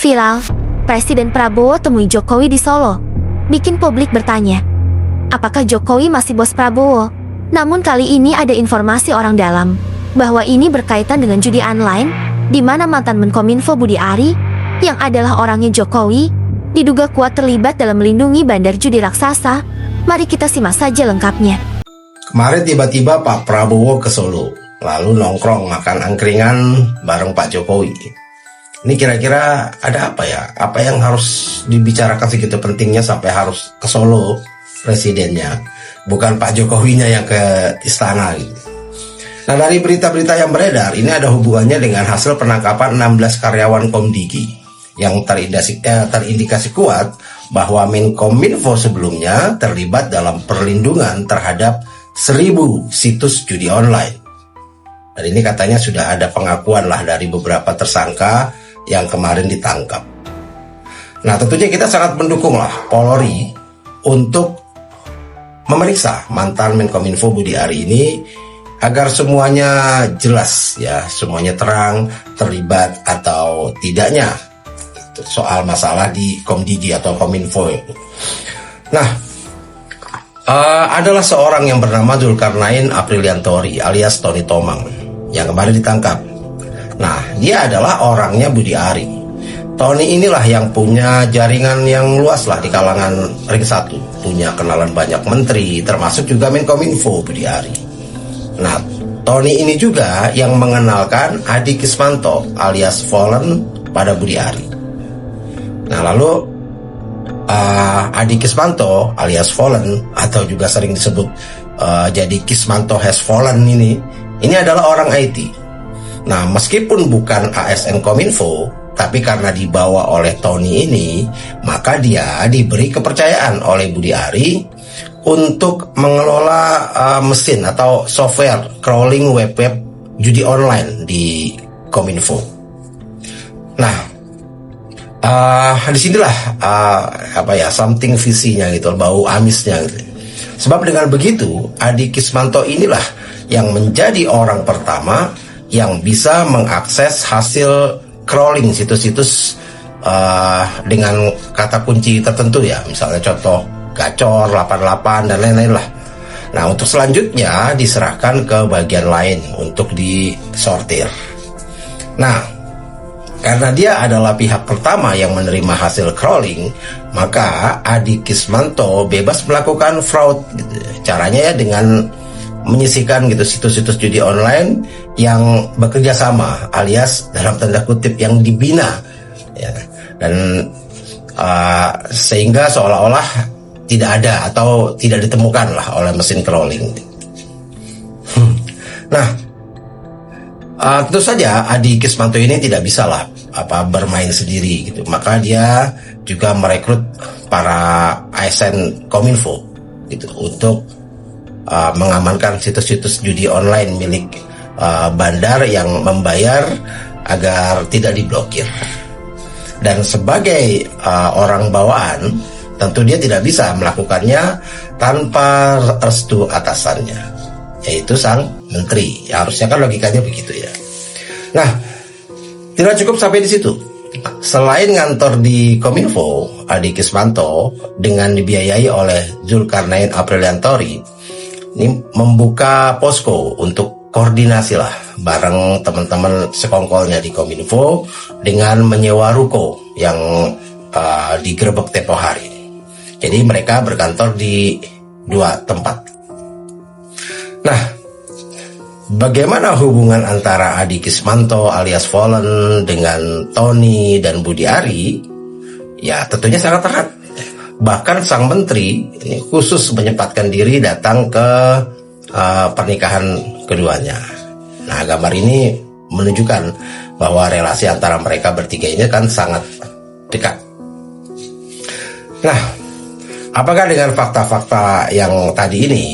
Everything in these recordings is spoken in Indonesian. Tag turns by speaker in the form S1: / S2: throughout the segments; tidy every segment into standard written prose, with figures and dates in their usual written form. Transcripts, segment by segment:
S1: Viral, Presiden Prabowo temui Jokowi di Solo. Bikin publik bertanya, apakah Jokowi masih bos Prabowo? Namun kali ini ada informasi orang dalam, bahwa ini berkaitan dengan judi online, di mana mantan Menkominfo Budi Ari, yang adalah orangnya Jokowi, diduga kuat terlibat dalam melindungi bandar judi raksasa. Mari kita simak saja lengkapnya.
S2: Kemarin tiba-tiba Pak Prabowo ke Solo, lalu nongkrong makan angkringan bareng Pak Jokowi. Ini kira-kira ada apa ya? Apa yang harus dibicarakan segitu pentingnya sampai harus ke Solo presidennya? Bukan Pak Jokowinya yang ke istana gitu. Nah, dari berita-berita yang beredar, ini ada hubungannya dengan hasil penangkapan 16 karyawan Komdigi yang terindikasi kuat bahwa Menkominfo sebelumnya terlibat dalam perlindungan terhadap 1.000 situs judi online. Dan ini katanya sudah ada pengakuan lah dari beberapa tersangka yang kemarin ditangkap. Nah, tentunya kita sangat mendukung lah Polri untuk memeriksa mantan Menkominfo Budi Ari ini agar semuanya jelas ya, semuanya terang terlibat atau tidaknya soal masalah di Komdigi atau Kominfo. Nah, adalah seorang yang bernama Zulkarnain Apriliantori alias Tony Tomang yang kemarin ditangkap. Nah, dia adalah orangnya Budi Ari. Tony inilah yang punya jaringan yang luas lah di kalangan Ring 1, punya kenalan banyak menteri, termasuk juga Menkominfo Budi Ari. Nah, Tony ini juga yang mengenalkan Adi Kismanto alias Fallen pada Budi Ari. Nah, lalu Adi Kismanto alias Fallen atau juga sering disebut jadi Kismanto has Fallen ini adalah orang IT. Nah, meskipun bukan ASN Kominfo, tapi karena dibawa oleh Tony ini, maka dia diberi kepercayaan oleh Budi Ari untuk mengelola mesin atau software crawling web-web judi online di Kominfo. Nah, disinilah something visinya gitu, bau amisnya gitu. Sebab dengan begitu, Adi Kismanto inilah yang menjadi orang pertama yang bisa mengakses hasil crawling situs-situs dengan kata kunci tertentu ya, misalnya contoh gacor 88 dan lain-lain lah. Nah, untuk selanjutnya diserahkan ke bagian lain untuk disortir. Nah, karena dia adalah pihak pertama yang menerima hasil crawling, maka Adi Kismanto bebas melakukan fraud gitu. Caranya ya dengan menyisihkan gitu situs-situs judi online yang bekerja sama alias dalam tanda kutip yang dibina ya, dan sehingga seolah-olah tidak ada atau tidak ditemukan lah oleh mesin crawling. Nah, tentu saja Adi Kismanto ini tidak bisa lah bermain sendiri gitu, maka dia juga merekrut para ASN Kominfo gitu untuk mengamankan situs-situs judi online milik bandar yang membayar agar tidak diblokir. Dan sebagai orang bawaan, tentu dia tidak bisa melakukannya tanpa restu atasannya, yaitu sang menteri. Ya, harusnya kan logikanya begitu ya. Nah, tidak cukup sampai di situ. Selain ngantor di Kominfo, Adi Kismanto dengan dibiayai oleh Zulkarnain Apriliantori ini membuka posko untuk koordinasi lah bareng teman-teman sekongkolnya di Kominfo dengan menyewa ruko yang digerebek tempo hari. Jadi mereka berkantor di 2 tempat. Nah, bagaimana hubungan antara Adi Kismanto alias Fallen dengan Tony dan Budi Ari? Ya, tentunya sangat erat. Bahkan sang menteri ini khusus menyempatkan diri datang ke pernikahan keduanya. Nah, gambar ini menunjukkan bahwa relasi antara mereka bertiga ini kan sangat dekat. Nah, apakah dengan fakta-fakta yang tadi ini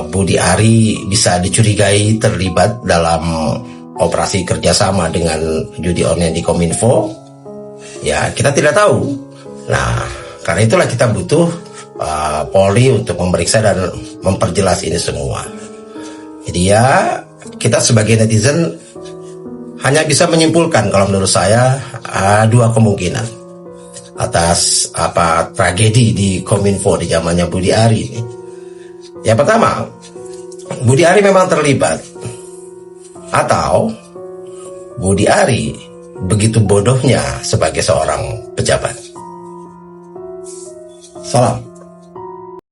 S2: Budi Ari bisa dicurigai terlibat dalam operasi kerjasama dengan judi online di Kominfo? Ya, kita tidak tahu. Nah, karena itulah kita butuh Polri untuk memeriksa dan memperjelas ini semua. Jadi ya, kita sebagai netizen hanya bisa menyimpulkan kalau menurut saya dua kemungkinan atas tragedi di Kominfo di zamannya Budi Ari ini. Yang pertama, Budi Ari memang terlibat, atau Budi Ari begitu bodohnya sebagai seorang pejabat. Salam.